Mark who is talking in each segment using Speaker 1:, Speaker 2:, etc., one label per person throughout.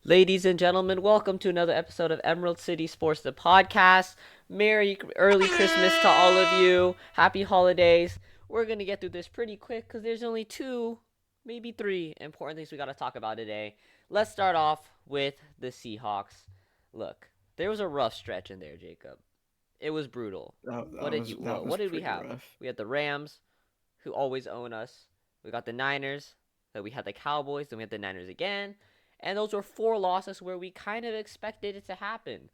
Speaker 1: Ladies and gentlemen, welcome to another episode of Emerald City Sports, the podcast. Merry early Christmas to all of you. Happy holidays. We're going to get through this pretty quick because there's only two, maybe three important things we got to talk about today. Let's start off with the Seahawks. Look, there was a rough stretch in there, Jacob. It was brutal.
Speaker 2: That,
Speaker 1: What
Speaker 2: that
Speaker 1: did
Speaker 2: was
Speaker 1: you
Speaker 2: that
Speaker 1: what
Speaker 2: was
Speaker 1: did we
Speaker 2: pretty
Speaker 1: have?
Speaker 2: rough.
Speaker 1: We had the Rams, who always own us. We got the Niners. Then we had the Cowboys. Then we had the Niners again. And those were four losses where we kind of expected it to happen.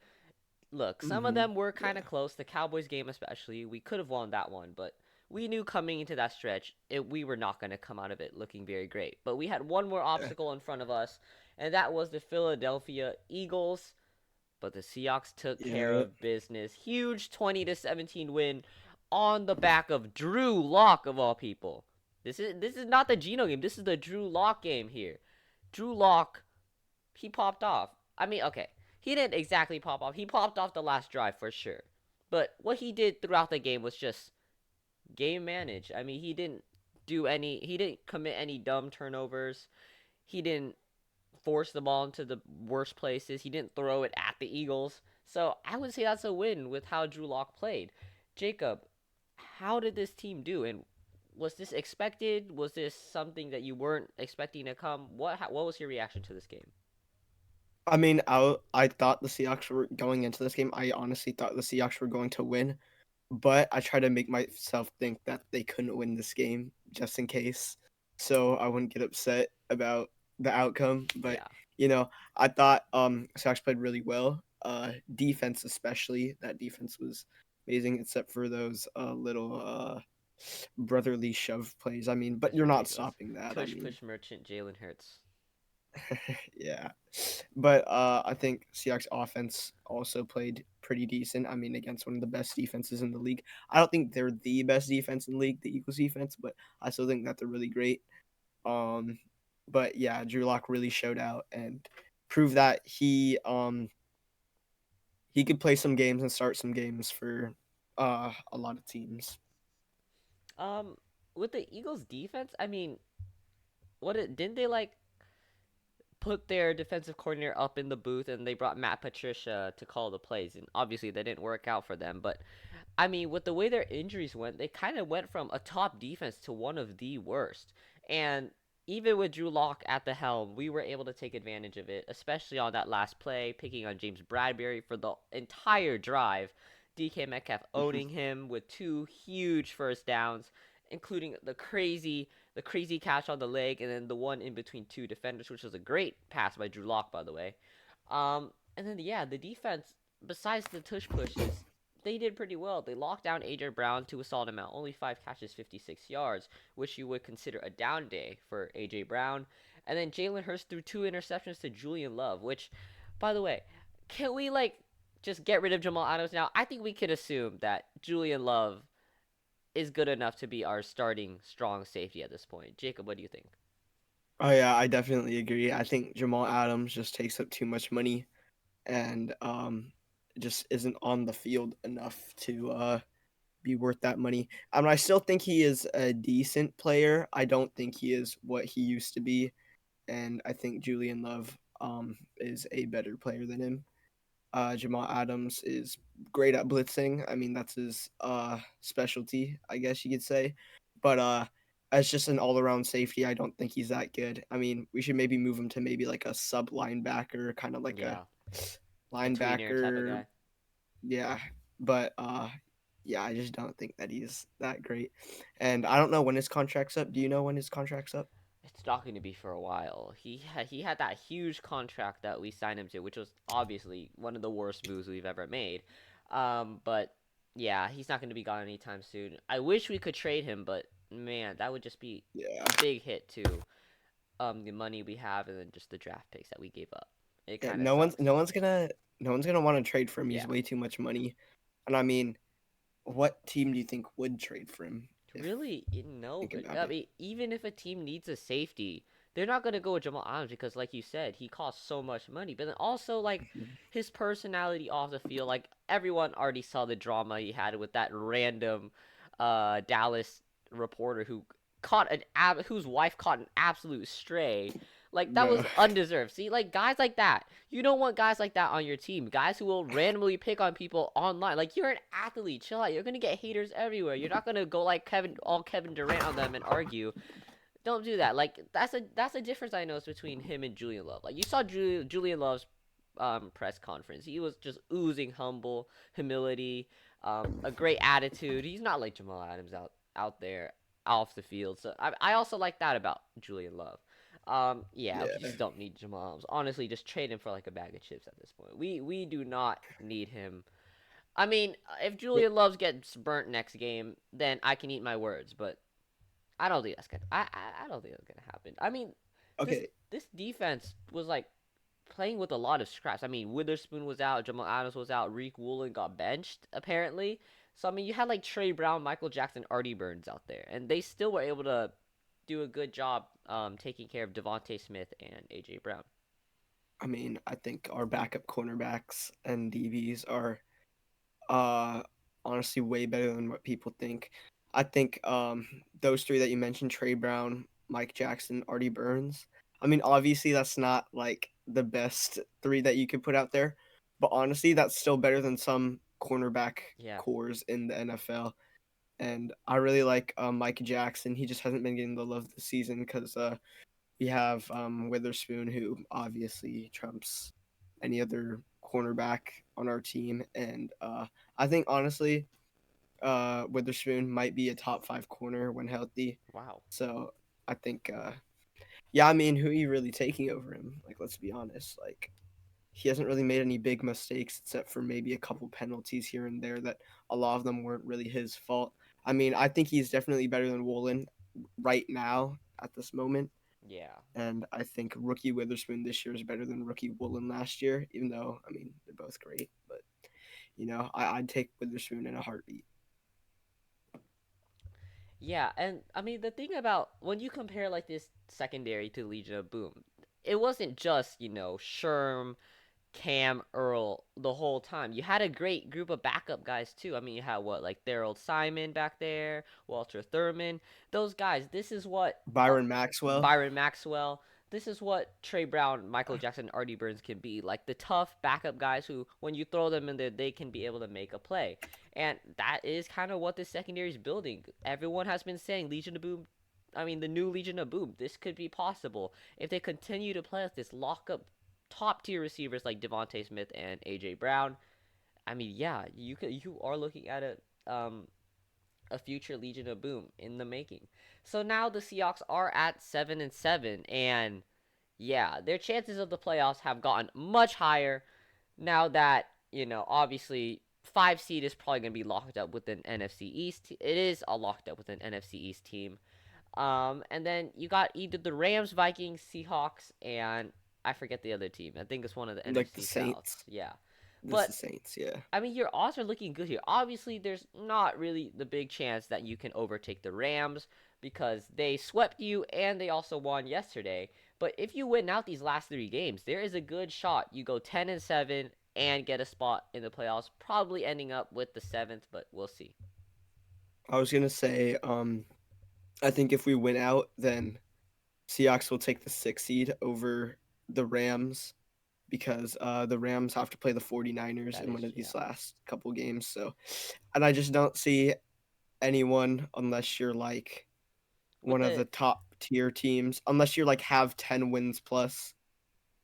Speaker 1: Look, some of them were kind of
Speaker 2: Yeah.
Speaker 1: close. The Cowboys game, especially, we could have won that one, but we knew coming into that stretch, we were not going to come out of it looking very great. But we had one more
Speaker 2: Yeah.
Speaker 1: obstacle in front of us, and that was the Philadelphia Eagles. But the Seahawks took care
Speaker 2: Yeah.
Speaker 1: of business. Huge 20-17 win on the back of Drew Lock of all people. This is not the Geno game. This is the Drew Lock game here. Drew Lock, he popped off. I mean, okay, he didn't exactly pop off. He popped off the last drive for sure. But what he did throughout the game was just game manage. I mean, he didn't commit any dumb turnovers. He didn't force the ball into the worst places. He didn't throw it at the Eagles. So I would say that's a win with how Drew Lock played. Jacob, how did this team do? And was this expected? Was this something that you weren't expecting to come? What was your reaction to this game?
Speaker 2: I mean, I thought the Seahawks were going into this game. I honestly thought the Seahawks were going to win, but I tried to make myself think that they couldn't win this game just in case, so I wouldn't get upset about the outcome. But
Speaker 1: Yeah,
Speaker 2: I thought Seahawks played really well. Defense especially. That defense was amazing, except for those little brotherly shove plays. I mean, but
Speaker 1: it's
Speaker 2: you're not
Speaker 1: ridiculous.
Speaker 2: stopping that. I
Speaker 1: Tush
Speaker 2: mean,
Speaker 1: push merchant Jalen Hurts.
Speaker 2: yeah. But I think Seahawks offense also played pretty decent. I mean, against one of the best defenses in the league. I don't think they're the best defense in the league, the Eagles defense, but I still think that they're really great. Um, but yeah, Drew Lock really showed out and proved that he could play some games and start some games for a lot of teams.
Speaker 1: Um, with the Eagles defense, I mean, didn't they like put their defensive coordinator up in the booth and they brought Matt Patricia to call the plays, and obviously that didn't work out for them. But I mean, with the way their injuries went, they kind of went from a top defense to one of the worst. And even with Drew Lock at the helm, we were able to take advantage of it, especially on that last play, picking on James Bradbury for the entire drive. DK Metcalf owning him with two huge first downs, including the crazy catch on the leg, and then the one in between two defenders, which was a great pass by Drew Lock, by the way. And then yeah, the defense, besides the tush pushes, they did pretty well. They locked down AJ Brown to a solid amount, only 5 catches, 56 yards, which you would consider a down day for AJ Brown. And then Jalen Hurts threw two interceptions to Julian Love, which, by the way, can we just get rid of Jamal Adams now? I think we could assume that Julian Love is good enough to be our starting strong safety at this point. Jacob, what do you think?
Speaker 2: Oh yeah, I definitely agree. I think Jamal Adams just takes up too much money and just isn't on the field enough to be worth that money. I still think he is a decent player. I don't think he is what he used to be, and I think Julian Love is a better player than him. Jamal Adams is great at blitzing. I mean, that's his specialty, I guess you could say. But as just an all around safety, I don't think he's that good. I mean, we should maybe move him to maybe like a sub linebacker, kind of like a
Speaker 1: Yeah, a tweener type of
Speaker 2: linebacker.
Speaker 1: guy.
Speaker 2: Yeah, but yeah, I just don't think that he's that great. And I don't know when his contract's up. Do you know when his contract's up?
Speaker 1: It's not going to be for a while. He had that huge contract that we signed him to, which was obviously one of the worst moves we've ever made. But yeah, he's not going to be gone anytime soon. I wish we could trade him, but man, that would just be
Speaker 2: Yeah.
Speaker 1: a big hit to the money we have and then just the draft picks that we gave up. It
Speaker 2: Yeah,
Speaker 1: kind of sucks.
Speaker 2: no one's gonna want to trade for him. He's
Speaker 1: Yeah.
Speaker 2: way too much money. And I mean, what team do you think would trade for him if
Speaker 1: Really, no,
Speaker 2: think
Speaker 1: but
Speaker 2: about
Speaker 1: I
Speaker 2: it?
Speaker 1: mean, even if a team needs a safety, they're not gonna go with Jamal Adams because, like you said, he costs so much money. But then also, like,
Speaker 2: Mhm.
Speaker 1: his personality off the field, like everyone already saw the drama he had with that random, Dallas reporter whose wife caught an absolute stray. Like that
Speaker 2: bro.
Speaker 1: was undeserved. See, like guys like that. You don't want guys like that on your team. Guys who will randomly pick on people online. Like you're an athlete. Chill out. You're gonna get haters everywhere. You're not gonna go like Kevin Durant on them and argue. Don't do that. Like that's a difference I noticed between him and Julian Love. Like you saw Julian Love's press conference. He was just oozing humility, a great attitude. He's not like Jamal Adams out there off the field. So I also like that about Julian Love. Yeah, we
Speaker 2: Yeah.
Speaker 1: just don't need Jamal Adams. Honestly, just trade him for like a bag of chips at this point. We do not need him. I mean, if
Speaker 2: But
Speaker 1: Julian Love gets burnt next game, then I can eat my words. But I don't think that's gonna. I don't think that's gonna happen. I mean, this
Speaker 2: okay,
Speaker 1: this defense was like playing with a lot of scraps. I mean, Witherspoon was out, Jamal Adams was out, Reek Woolen got benched apparently. So I mean, you had like Trey Brown, Michael Jackson, Artie Burns out there, and they still were able to do a good job taking care of Devontae Smith and AJ Brown.
Speaker 2: I mean, I think our backup cornerbacks and DBs are uh honestly way better than what people think. I think those three that you mentioned, Trey Brown, Mike Jackson, Artie Burns. I mean, obviously that's not like the best three that you could put out there, but honestly that's still better than some cornerback
Speaker 1: Yeah,
Speaker 2: cores in the NFL. And I really like Mike Jackson. He just hasn't been getting the love this season because we have Witherspoon, who obviously trumps any other cornerback on our team, and I think honestly, Witherspoon might be a top five corner when healthy.
Speaker 1: wow.
Speaker 2: So I think, yeah, I mean, who are you really taking over him? Like, let's be honest. Like, he hasn't really made any big mistakes except for maybe a couple penalties here and there that a lot of them weren't really his fault. I mean, I think he's definitely better than Woolen right now at this moment.
Speaker 1: Yeah,
Speaker 2: And I think rookie Witherspoon this year is better than rookie Woolen last year, even though, I mean, they're both great. But, I'd take Witherspoon in a heartbeat.
Speaker 1: yeah, and I mean the thing about when you compare like this secondary to Legion of Boom, it wasn't just Sherm, Cam, Earl the whole time. You had a great group of backup guys too. I mean, you had what like Daryl Simon back there, Walter Thurman. Those guys. This is what
Speaker 2: Byron Maxwell.
Speaker 1: Byron Maxwell. This is what Trey Brown, Michael Jackson, and Artie Burns can be. Like the tough backup guys who, when you throw them in there, they can be able to make a play. And that is kind of what this secondary is building. Everyone has been saying Legion of Boom. I mean, the new Legion of Boom. This could be possible if they continue to play with this lock up top tier receivers like Devontae Smith and AJ Brown. I mean, yeah, you are looking at a future Legion of Boom in the making. So now the Seahawks are at 7-7, and yeah, their chances of the playoffs have gotten much higher now that obviously 5 seed is probably going to be locked up with an NFC East. It is a locked up with an NFC East team. And then you got either the Rams, Vikings, Seahawks, and I forget the other team. I think it's one of the
Speaker 2: Like the
Speaker 1: NFC Souths.
Speaker 2: Saints.
Speaker 1: Yeah,
Speaker 2: This
Speaker 1: but
Speaker 2: the Saints, yeah.
Speaker 1: I mean, your odds are looking good here. Obviously, there's not really the big chance that you can overtake the Rams because they swept you and they also won yesterday. But if you win out these last 3 games, there is a good shot you go 10-7 and get a spot in the playoffs, probably ending up with the seventh, but we'll see.
Speaker 2: I was gonna say, I think if we win out, then Seahawks will take the 6th seed over the Rams because the Rams have to play the 49ers
Speaker 1: That
Speaker 2: in
Speaker 1: is,
Speaker 2: one of
Speaker 1: yeah.
Speaker 2: these last couple games. So, and I just don't see anyone unless you're like
Speaker 1: With
Speaker 2: one of
Speaker 1: the
Speaker 2: the top tier teams, unless you're like have 10 wins plus,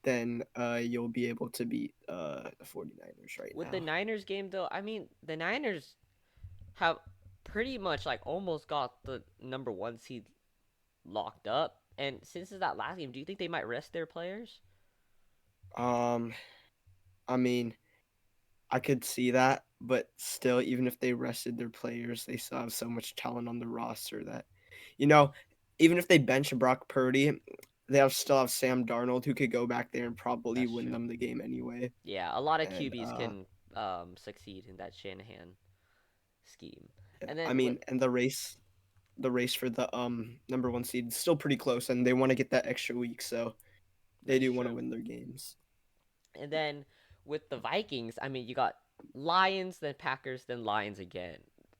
Speaker 2: then you'll be able to beat the 49ers right
Speaker 1: with the
Speaker 2: now.
Speaker 1: Niners game though, I mean, the Niners have pretty much like almost got the number 1 seed locked up. And since it's that last game, do you think they might rest their players?
Speaker 2: Um, I mean, I could see that, but still, even if they rested their players, they still have so much talent on the roster that, you know, even if they bench Brock Purdy, still have Sam Darnold who could go back there and probably
Speaker 1: That's
Speaker 2: win
Speaker 1: true.
Speaker 2: them the game anyway.
Speaker 1: Yeah, a lot of
Speaker 2: And
Speaker 1: QBs can succeed in that Shanahan scheme.
Speaker 2: yeah,
Speaker 1: And
Speaker 2: I
Speaker 1: then with
Speaker 2: mean, and the race for the number 1 seed is still pretty close, and they want to get that extra week, so they
Speaker 1: that's
Speaker 2: do want to
Speaker 1: true.
Speaker 2: win their games.
Speaker 1: And then with the Vikings, I mean, you got Lions, then Packers, then Lions again.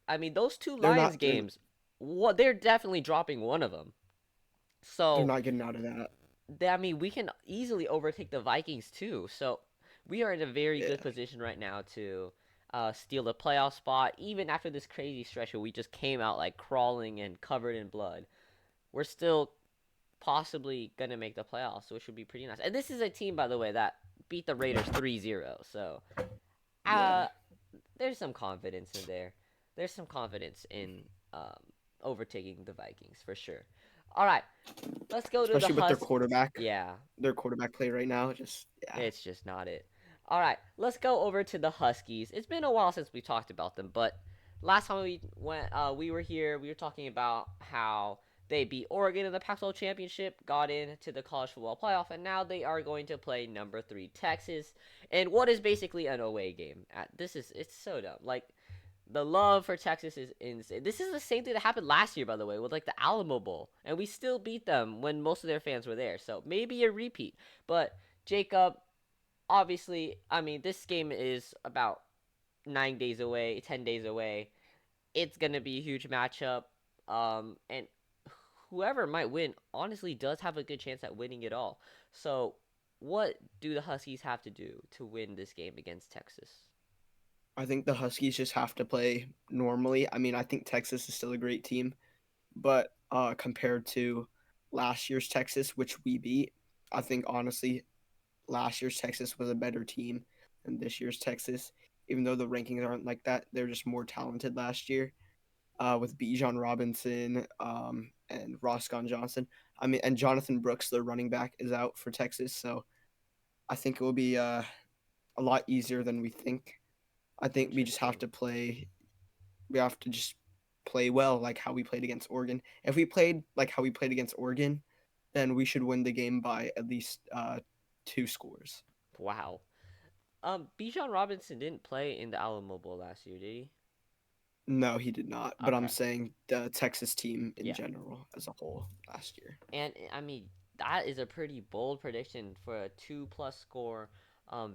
Speaker 1: I mean, those two
Speaker 2: They're
Speaker 1: Lions
Speaker 2: not they're
Speaker 1: games, what they're definitely dropping one of them.
Speaker 2: they're
Speaker 1: So
Speaker 2: not getting out of that.
Speaker 1: I mean, we can easily overtake the Vikings too. So we are in a very good
Speaker 2: Yeah.
Speaker 1: position right now to steal a playoff spot. Even after this crazy stretch where we just came out like crawling and covered in blood, we're still possibly gonna make the playoffs, which would be pretty nice. And this is a team, by the way, that beat the Raiders 3-0. So
Speaker 2: Yeah.
Speaker 1: uh, there's some confidence in there. There's some confidence in um, overtaking the Vikings for sure. All right, let's go to the
Speaker 2: Especially with their
Speaker 1: Hus.
Speaker 2: quarterback,
Speaker 1: Yeah,
Speaker 2: their quarterback play right now. Just yeah.
Speaker 1: it's just not it. All right, let's go over to the Huskies. It's been a while since we talked about them, but last time we went, we were here. We were talking about how they beat Oregon in the Pac-12 championship, got into the college football playoff, and now they are going to play number 3 Texas in what is basically an away game. It's so dumb. Like the love for Texas is insane. This is the same thing that happened last year, by the way, with like the Alamo Bowl, and we still beat them when most of their fans were there. So maybe a repeat. But Jacob, obviously, I mean, this game is about 9 days away, 10 days away. It's gonna be a huge matchup, and whoever might win honestly does have a good chance at winning it all. So, what do the Huskies have to do to win this game against Texas?
Speaker 2: I think the Huskies just have to play normally. I mean, I think Texas is still a great team, but compared to last year's Texas, which we beat, I think honestly last year's Texas was a better team than this year's Texas. Even though the rankings aren't like that, they're just more talented last year. With Bijan Robinson and Roscoe Johnson. I mean, and Jonathan Brooks, the running back, is out for Texas, so I think it will be a lot easier than we think. I think we just have
Speaker 1: Interesting.
Speaker 2: to play. We have to just play well, like how we played against Oregon. If we played like how we played against Oregon, then we should win the game by at least 2 scores.
Speaker 1: Wow. Bijan Robinson didn't play in the Alamo Bowl last year, did he?
Speaker 2: No, he did not. But I'm
Speaker 1: Okay.
Speaker 2: saying the Texas team in
Speaker 1: Yeah.
Speaker 2: general as a whole last year.
Speaker 1: And I mean, that is a pretty bold prediction for a 2+ score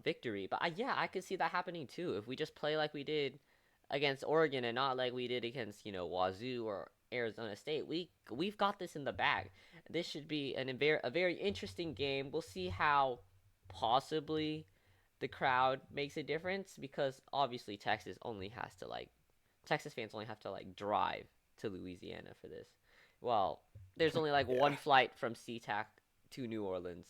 Speaker 1: victory. But yeah, I could see that happening too. If we just play like we did against Oregon and not like we did against, Wazoo or Arizona State, we've got this in the bag. This should be a very interesting game. We'll see how possibly the crowd makes a difference because obviously Texas fans only have to like drive to Louisiana for this. Well, there's only like
Speaker 2: Yeah,
Speaker 1: one flight from SeaTac to New Orleans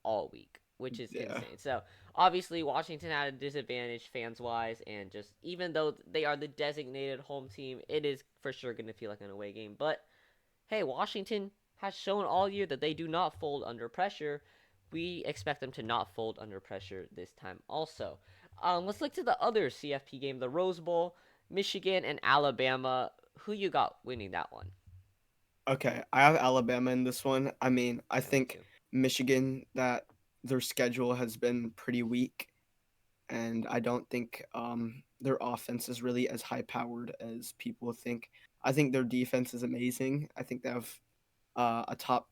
Speaker 1: all week, which is
Speaker 2: yeah.
Speaker 1: insane. So obviously Washington had a disadvantage fans wise, and just even though they are the designated home team, it is for sure going to feel like an away game. But hey, Washington has shown all year that they do not fold under pressure. We expect them to not fold under pressure this time also. Let's look to the other CFP game, the Rose Bowl, Michigan and Alabama. Who you got winning that one?
Speaker 2: Okay, I have Alabama in this one. I mean, I
Speaker 1: Yeah, me
Speaker 2: think
Speaker 1: too.
Speaker 2: Michigan that their schedule has been pretty weak, and I don't think their offense is really as high powered as people think. I think their defense is amazing. I think they have a top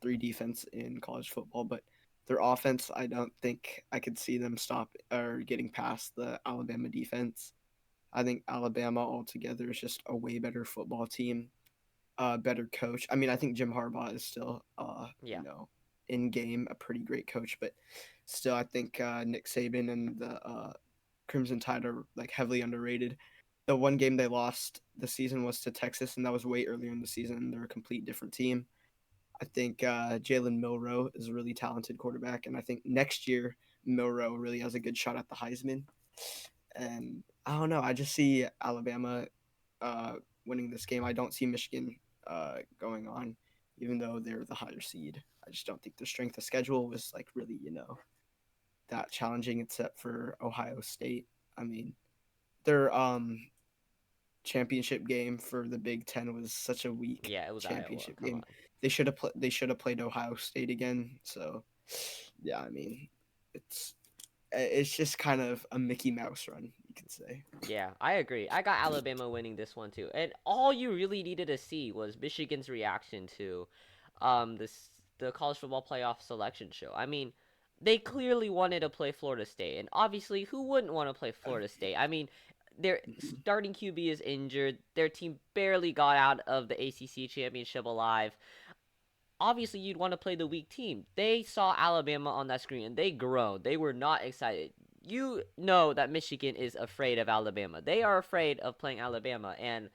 Speaker 2: three defense in college football, but their offense, I don't think I could see them stop or getting past the Alabama defense. I think Alabama altogether is just a way better football team, better coach. I mean, I think Jim Harbaugh is still,
Speaker 1: Yeah,
Speaker 2: in game a pretty great coach, but still, I think Nick Saban and the Crimson Tide are like heavily underrated. The one game they lost the season was to Texas, and that was way earlier in the season. They're a complete different team. I think Jalen Milrow is a really talented quarterback, and I think next year Milrow really has a good shot at the Heisman. And I don't know. I just see Alabama uh, winning this game. I don't see Michigan going on, even though they're the higher seed. I just don't think their strength of schedule was like really, that challenging, except for Ohio State. I mean, their championship game for the Big Ten was such a weak
Speaker 1: yeah, it was Iowa.
Speaker 2: championship
Speaker 1: Come
Speaker 2: game.
Speaker 1: on.
Speaker 2: They should have played Ohio State again. So, yeah, I mean, it's it's just kind of a Mickey Mouse run, you could say.
Speaker 1: Yeah, I agree. I got Alabama winning this one too. And all you really needed to see was Michigan's reaction to the college football playoff selection show. I mean, they clearly wanted to play Florida State. And obviously, who wouldn't want to play Florida State? I mean, their
Speaker 2: Mhm.
Speaker 1: starting QB is injured. Their team barely got out of the ACC championship alive. obviously you'd want to play the weak team. They saw Alabama on that screen and they groaned. They were not excited. You know that Michigan is afraid of Alabama. They are afraid of playing Alabama. And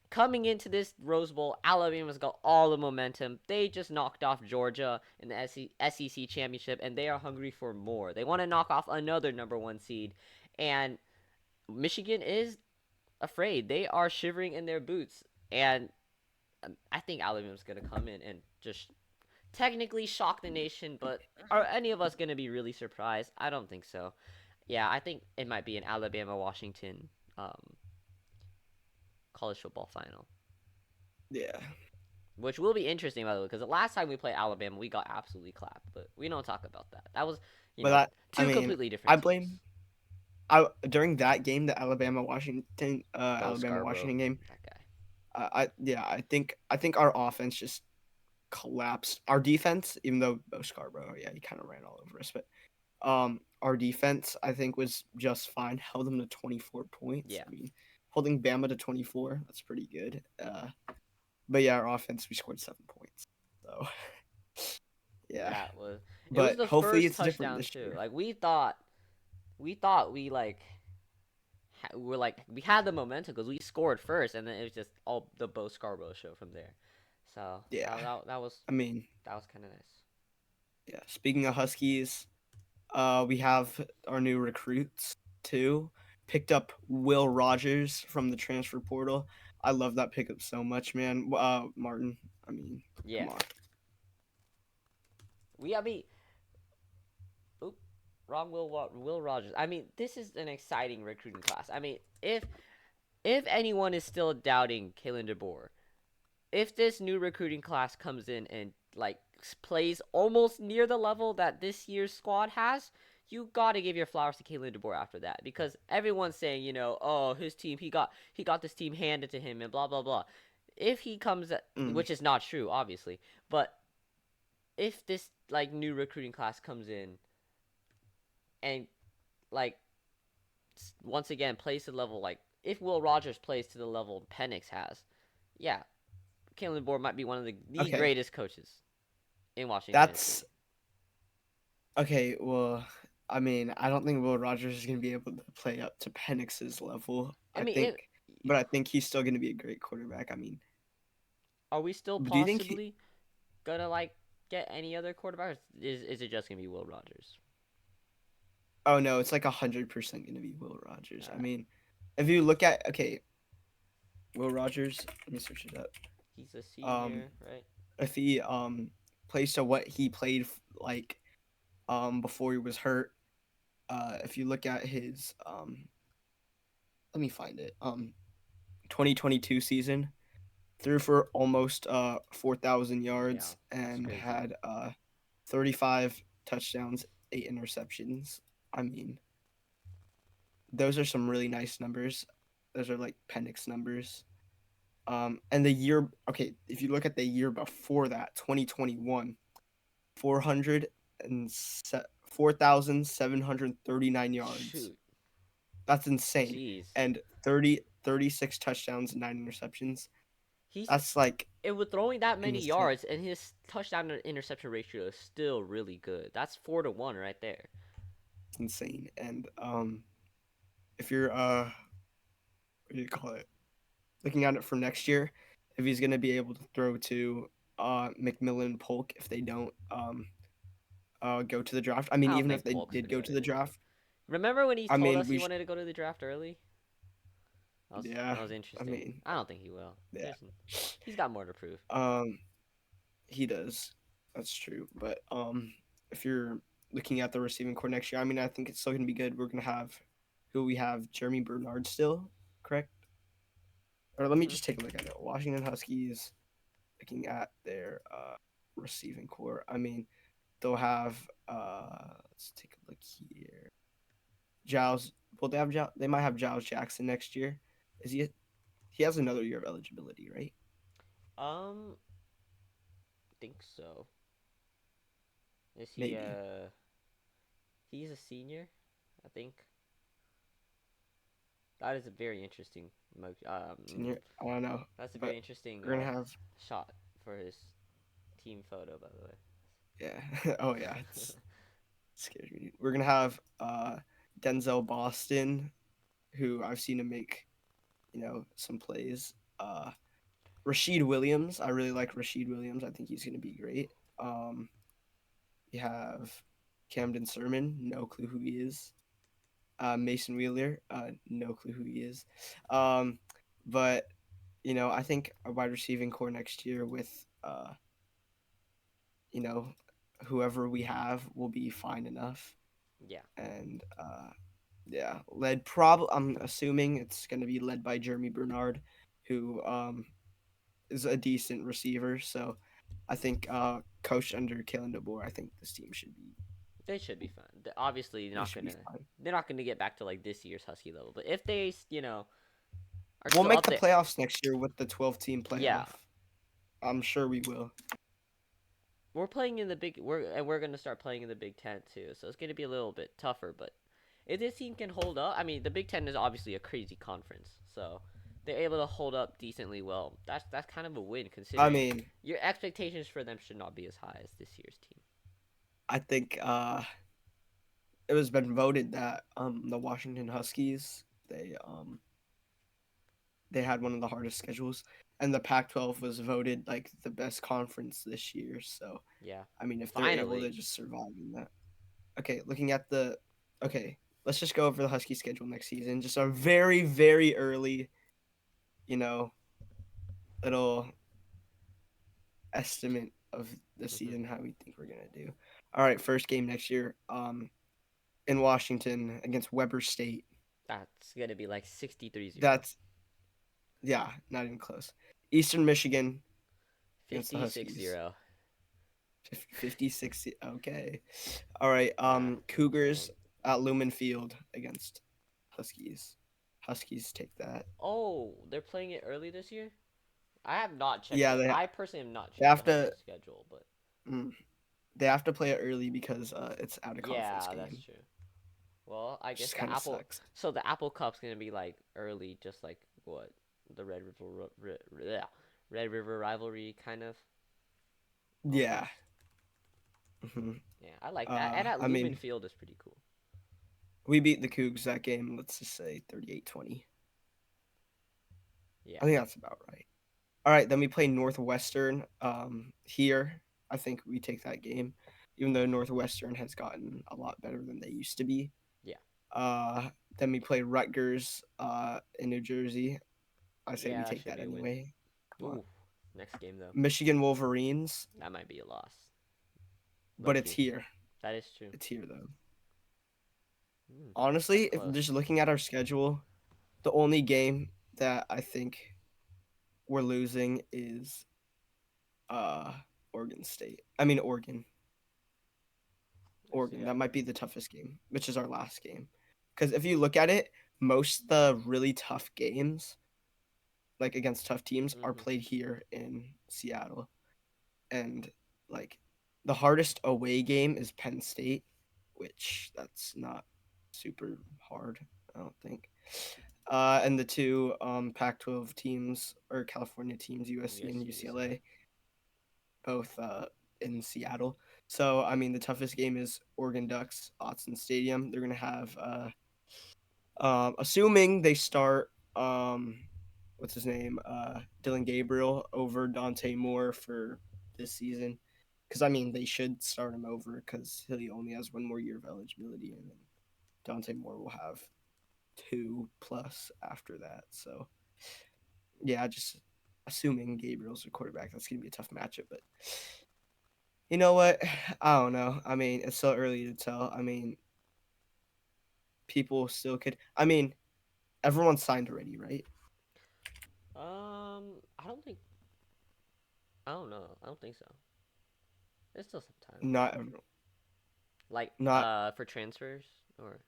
Speaker 1: coming into this Rose Bowl, Alabama's got all the momentum. They just knocked off Georgia in the SEC championship, and they are hungry for more. They want to knock off another number one seed, and Michigan is afraid. They are shivering in their boots, and I think Alabama's gonna come in and just technically shock the nation. But are any of us gonna be really surprised? I don't think so. Yeah, I think it might be an Alabama Washington college football final,
Speaker 2: Yeah,
Speaker 1: which will be interesting by the way, because the last time we played Alabama, we got absolutely clapped. But we don't talk about that. That was,
Speaker 2: but I
Speaker 1: two
Speaker 2: mean,
Speaker 1: completely different
Speaker 2: I
Speaker 1: teams.
Speaker 2: blame I during that game, the
Speaker 1: Bo
Speaker 2: Alabama
Speaker 1: Scarborough,
Speaker 2: Washington game.
Speaker 1: that guy.
Speaker 2: I think our offense just collapsed. Our defense, even though Bo Scarborough, yeah, he kind of ran all over us, but our defense I think was just fine. Held them to 24 points.
Speaker 1: Yeah,
Speaker 2: I mean, holding Bama to 24, that's pretty good. But yeah, our offense we scored 7 points. So yeah,
Speaker 1: yeah. It was
Speaker 2: but
Speaker 1: the
Speaker 2: hopefully
Speaker 1: first
Speaker 2: it's different
Speaker 1: touchdown
Speaker 2: this
Speaker 1: too.
Speaker 2: year.
Speaker 1: Like we thought we like we're like we had the momentum because we scored first, and then it was just all the Bo Scarborough show from there. So
Speaker 2: Yeah,
Speaker 1: that was
Speaker 2: I mean,
Speaker 1: kind of nice.
Speaker 2: yeah. Speaking of Huskies, we have our new recruits too. Picked up Will Rogers from the transfer portal. I love that pickup so much, man. Martin. I mean,
Speaker 1: Yeah,
Speaker 2: come on.
Speaker 1: I mean, oop, wrong. Will Rogers. I mean, this is an exciting recruiting class. I mean, if anyone is still doubting Kalen DeBoer, if this new recruiting class comes in and like plays almost near the level that this year's squad has, you gotta give your flowers to Kalen DeBoer after that because everyone's saying, oh, his team, he got this team handed to him and blah blah blah. If he comes,
Speaker 2: Mm,
Speaker 1: which is not true, obviously, but if this like new recruiting class comes in and like once again plays to the level like if Will Rogers plays to the level Penix has, yeah, Kalen DeBoer might be one of the
Speaker 2: okay,
Speaker 1: greatest coaches in Washington history.
Speaker 2: that's okay. Well, I mean, I don't think Will Rogers is gonna be able to play up to Penix's level.
Speaker 1: I
Speaker 2: I
Speaker 1: mean,
Speaker 2: think, but I think he's still gonna be a great quarterback. I mean,
Speaker 1: are we still
Speaker 2: do you think he?
Speaker 1: possibly gonna like get any other quarterbacks? Is it just gonna be Will Rogers?
Speaker 2: Oh no, it's like 100% gonna be Will Rogers.
Speaker 1: All
Speaker 2: I
Speaker 1: right,
Speaker 2: mean, if you look at Will Rogers, let me search it up.
Speaker 1: he's a
Speaker 2: Um,
Speaker 1: senior, right?
Speaker 2: if he plays to what he played like before he was hurt, if you look at his let me find it 2022 season, threw for almost 4,000
Speaker 1: Yeah,
Speaker 2: yards
Speaker 1: that's
Speaker 2: and
Speaker 1: crazy.
Speaker 2: had 35 touchdowns, 8 interceptions. I mean, those are some really nice numbers. Those are like Penix numbers. And the year, okay, if you look at the year before that, 2021, 400 and 4,739 yards.
Speaker 1: Shoot,
Speaker 2: That's insane.
Speaker 1: jeez,
Speaker 2: And 36 touchdowns and 9 interceptions.
Speaker 1: he's
Speaker 2: That's like
Speaker 1: it with throwing that many
Speaker 2: insane.
Speaker 1: yards and his touchdown to interception ratio is still really good. That's 4-1 right there.
Speaker 2: It's insane. And if you're what do you call it? Looking at it for next year, if he's gonna be able to throw to McMillan and Polk if they don't go to the draft. I
Speaker 1: I
Speaker 2: mean,
Speaker 1: don't
Speaker 2: even if
Speaker 1: think
Speaker 2: they
Speaker 1: Polk's
Speaker 2: did
Speaker 1: gonna
Speaker 2: go
Speaker 1: go
Speaker 2: to the
Speaker 1: anywhere.
Speaker 2: draft,
Speaker 1: Remember when he
Speaker 2: I
Speaker 1: told
Speaker 2: mean,
Speaker 1: us he wanted to go to the draft early?
Speaker 2: yeah,
Speaker 1: That was
Speaker 2: I
Speaker 1: interesting.
Speaker 2: mean,
Speaker 1: I don't think he will.
Speaker 2: yeah,
Speaker 1: He's got more to prove.
Speaker 2: um, he does. That's true. But if you're looking at the receiving core next year, I mean, I think it's still gonna be good. We're gonna have who we have, Jeremy Bernard still, correct? Or let me
Speaker 1: Hmm.
Speaker 2: just take a look at it. Washington Huskies, looking at their receiving core. I mean, they'll have let's take a look here. Giles. Well, they have they might have Giles Jackson next year. Is he? He has another year of eligibility, right?
Speaker 1: Um, think so. Is he
Speaker 2: Maybe
Speaker 1: he's a senior, I think. That is a very interesting
Speaker 2: senior. I don't know,
Speaker 1: that's a very
Speaker 2: but
Speaker 1: interesting
Speaker 2: we're gonna have
Speaker 1: shot for his team photo, by the way.
Speaker 2: Yeah. Oh yeah, it's scares me. We're gonna have Denzel Boston, who I've seen him make, some plays. Rashid Williams, I really like Rashid Williams. I think he's gonna be great. Um, you have Camden Sermon, no clue who he is. Mason Wheeler, no clue who he is. Um, but I think a wide receiving core next year with you know, whoever we have will be fine enough.
Speaker 1: Yeah,
Speaker 2: And yeah, led probably. I'm assuming it's going to be led by Jeremy Bernard, who is a decent receiver. So I think coached under Kalen DeBoer, I think this team should be.
Speaker 1: they should be fine. Obviously,
Speaker 2: They should be fine.
Speaker 1: they're not gonna get back to like this year's Husky level. But if they, are
Speaker 2: We'll
Speaker 1: still
Speaker 2: make
Speaker 1: up
Speaker 2: the
Speaker 1: there,
Speaker 2: playoffs next year with the 12-team
Speaker 1: yeah,
Speaker 2: playoff. I'm sure we will.
Speaker 1: we're playing in the big. We're gonna start playing in the Big Ten too, so it's gonna be a little bit tougher. But if this team can hold up, I mean, the Big Ten is obviously a crazy conference, so they're able to hold up decently well. That's kind of a win
Speaker 2: I
Speaker 1: considering
Speaker 2: mean,
Speaker 1: your expectations for them should not be as high as this year's team.
Speaker 2: I think it was been voted that the Washington Huskies they had one of the hardest schedules, and the Pac-12 was voted like the best conference this year. So
Speaker 1: Yeah,
Speaker 2: I mean, if they're able to
Speaker 1: finally.
Speaker 2: just survive in that. Okay, looking at the okay, let's just go over the Husky schedule next season. Just a very very early, you know, little estimate of the
Speaker 1: Hmm.
Speaker 2: season how we think we're gonna do. All right, first game next year, in Washington against Weber State.
Speaker 1: That's gonna be like 63-0.
Speaker 2: That's yeah, not even close. Eastern Michigan against the
Speaker 1: 56
Speaker 2: Huskies.
Speaker 1: 0.
Speaker 2: 50-60. Okay. All right. Cougars
Speaker 1: Dang.
Speaker 2: at Lumen Field against Huskies. Huskies take that.
Speaker 1: Oh, they're playing it early this year? I have not checked
Speaker 2: Yeah,
Speaker 1: the.
Speaker 2: they
Speaker 1: I personally have not
Speaker 2: they
Speaker 1: checked the
Speaker 2: have
Speaker 1: Huskies
Speaker 2: to
Speaker 1: schedule, but
Speaker 2: mm, they have to play it early because it's out of conference
Speaker 1: yeah, that's
Speaker 2: game,
Speaker 1: true. Well, I
Speaker 2: which
Speaker 1: guess
Speaker 2: just
Speaker 1: the
Speaker 2: kind of
Speaker 1: Apple.
Speaker 2: sucks.
Speaker 1: So the Apple Cup's gonna be like early, just like what the Red River rivalry kind of
Speaker 2: Yeah.
Speaker 1: almost.
Speaker 2: hmm
Speaker 1: Yeah, I like that. And at
Speaker 2: I
Speaker 1: Lumen
Speaker 2: mean,
Speaker 1: Field is pretty cool.
Speaker 2: we beat the Cougs that game. Let's just say 38-20.
Speaker 1: Yeah.
Speaker 2: I think that's about right. All right, then we play Northwestern here. I think we take that game, even though Northwestern has gotten a lot better than they used to be.
Speaker 1: Yeah.
Speaker 2: Uh, then we play Rutgers in New Jersey. I say we
Speaker 1: Yeah, that
Speaker 2: take
Speaker 1: should
Speaker 2: that
Speaker 1: be a win.
Speaker 2: anyway. Come on.
Speaker 1: Ooh, next game though.
Speaker 2: Michigan Wolverines,
Speaker 1: That might be a loss. Low
Speaker 2: but it's
Speaker 1: key.
Speaker 2: here.
Speaker 1: That is true.
Speaker 2: It's here though.
Speaker 1: That's
Speaker 2: Honestly, if
Speaker 1: close.
Speaker 2: just looking at our schedule, the only game that I think we're losing is uh Oregon State. I mean Oregon.
Speaker 1: I see
Speaker 2: Oregon. That
Speaker 1: that.
Speaker 2: might be the toughest game, which is our last game. Because if you look at it, most of the really tough games, like against tough teams, are
Speaker 1: Mhm.
Speaker 2: played here in Seattle. And like the hardest away game is Penn State, which that's not super hard, I don't think. And the two Pac-12 teams or California teams, USC and
Speaker 1: USC, UCLA.
Speaker 2: UCLA, both in Seattle. So I mean, the toughest game is Oregon Ducks, Autzen Stadium. They're gonna have, assuming they start, what's his name, Dylan Gabriel over Dante Moore for this season, because I mean they should start him over because he only has one more year of eligibility, and then Dante Moore will have 2+ after that. So yeah, just assuming Gabriel's a quarterback, that's gonna be a tough matchup, but you know what? I don't know. I mean, it's so early to tell. I mean, people still could. I mean, everyone's signed already, right?
Speaker 1: I don't think. I don't know. I don't think so. There's still some time.
Speaker 2: Not everyone.
Speaker 1: Like,
Speaker 2: Not
Speaker 1: for transfers, or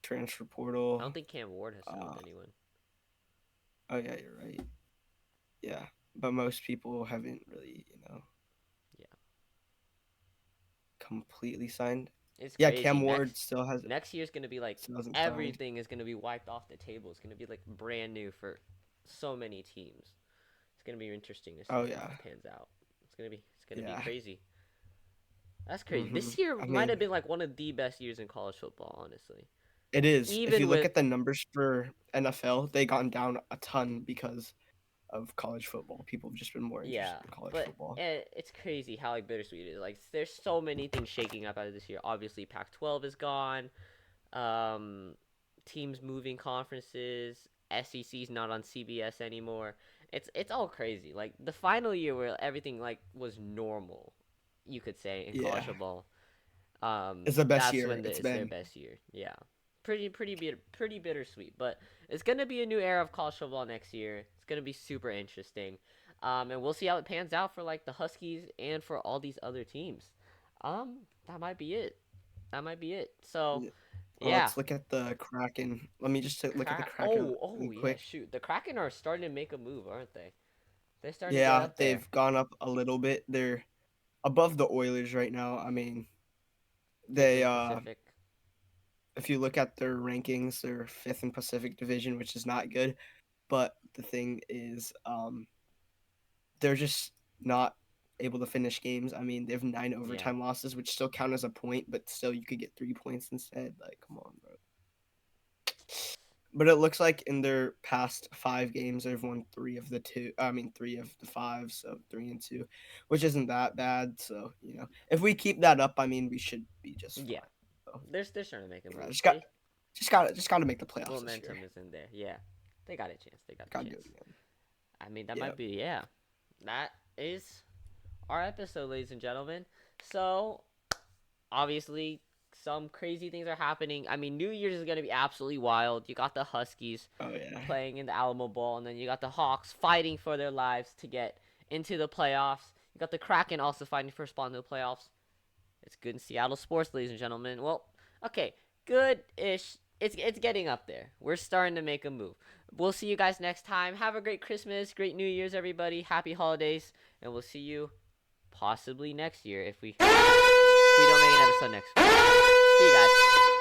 Speaker 2: transfer
Speaker 1: I
Speaker 2: portal.
Speaker 1: don't think Cam Ward has signed
Speaker 2: Uh,
Speaker 1: with anyone.
Speaker 2: oh yeah, you're right. Yeah, but most people haven't really,
Speaker 1: Yeah,
Speaker 2: completely signed.
Speaker 1: it's
Speaker 2: Yeah,
Speaker 1: crazy.
Speaker 2: Cam Ward
Speaker 1: Next year's gonna be like
Speaker 2: still hasn't signed.
Speaker 1: everything is gonna be wiped off the table. It's gonna be like brand new for so many teams. It's gonna be interesting to see
Speaker 2: Oh
Speaker 1: how
Speaker 2: yeah,
Speaker 1: it pans out. It's gonna be
Speaker 2: Yeah.
Speaker 1: crazy. That's crazy. This year
Speaker 2: I
Speaker 1: might have
Speaker 2: mean,
Speaker 1: been like one of the best years in college football, honestly.
Speaker 2: it is. If you
Speaker 1: Even
Speaker 2: look
Speaker 1: with
Speaker 2: at the numbers for NFL, they gone down a ton because of college football. People have just been more
Speaker 1: Yeah,
Speaker 2: interested in college
Speaker 1: but
Speaker 2: football.
Speaker 1: it's crazy how like bittersweet it is. Like there's so many things shaking up out of this year. Obviously, Pac-12 is gone. Um, Teams moving conferences. SEC's not on CBS anymore. It's all crazy. Like the final year where everything like was normal, you could say in college
Speaker 2: Yeah,
Speaker 1: football.
Speaker 2: it's the best
Speaker 1: That's
Speaker 2: year
Speaker 1: when
Speaker 2: it's
Speaker 1: it's their
Speaker 2: been.
Speaker 1: best year. Yeah, pretty bittersweet. But it's gonna be a new era of college football next year. It's gonna be super interesting. And we'll see how it pans out for like the Huskies and for all these other teams. That might be it. That might be it. So
Speaker 2: Yeah.
Speaker 1: yeah,
Speaker 2: Let's look at the Kraken. Let me just look at the Kraken
Speaker 1: Oh
Speaker 2: really
Speaker 1: yeah,
Speaker 2: quick.
Speaker 1: shoot. The Kraken are starting to make a move, aren't they? They're starting to get
Speaker 2: Yeah,
Speaker 1: up there.
Speaker 2: they've gone up a little bit. They're above the Oilers right now. I mean,
Speaker 1: Fifth
Speaker 2: they
Speaker 1: in Pacific.
Speaker 2: if you look at their rankings, they're fifth in Pacific Division, which is not good. But the thing is, they're just not able to finish games. I mean, they have 9
Speaker 1: Yeah.
Speaker 2: overtime losses, which still count as a point, but still you could get 3 points instead. Like, come on, bro. But it looks like in their past 5 games, they've won 3 of the 2. I mean, 3 of the 5, so 3-2, which isn't that bad. So if we keep that up, I mean, we should be just
Speaker 1: Yeah.
Speaker 2: fine. So
Speaker 1: They're starting to make a
Speaker 2: yeah,
Speaker 1: move.
Speaker 2: just got to make the playoffs this year.
Speaker 1: Momentum is in there. Yeah. They got a chance. They got a
Speaker 2: Got to do
Speaker 1: chance.
Speaker 2: it again.
Speaker 1: I mean, that
Speaker 2: Yeah.
Speaker 1: might be yeah. That is our episode, ladies and gentlemen. So, obviously, some crazy things are happening. I mean, New Year's is going to be absolutely wild. You got the Huskies
Speaker 2: Oh yeah.
Speaker 1: playing in the Alamo Bowl, and then you got the Hawks fighting for their lives to get into the playoffs. You got the Kraken also fighting for a spot in the playoffs. It's good in Seattle sports, ladies and gentlemen. Well, okay, good-ish. It's getting up there. We're starting to make a move. We'll see you guys next time. Have a great Christmas, great New Year's, everybody. Happy holidays, and we'll see you possibly next year if we don't make an episode next week. See you guys.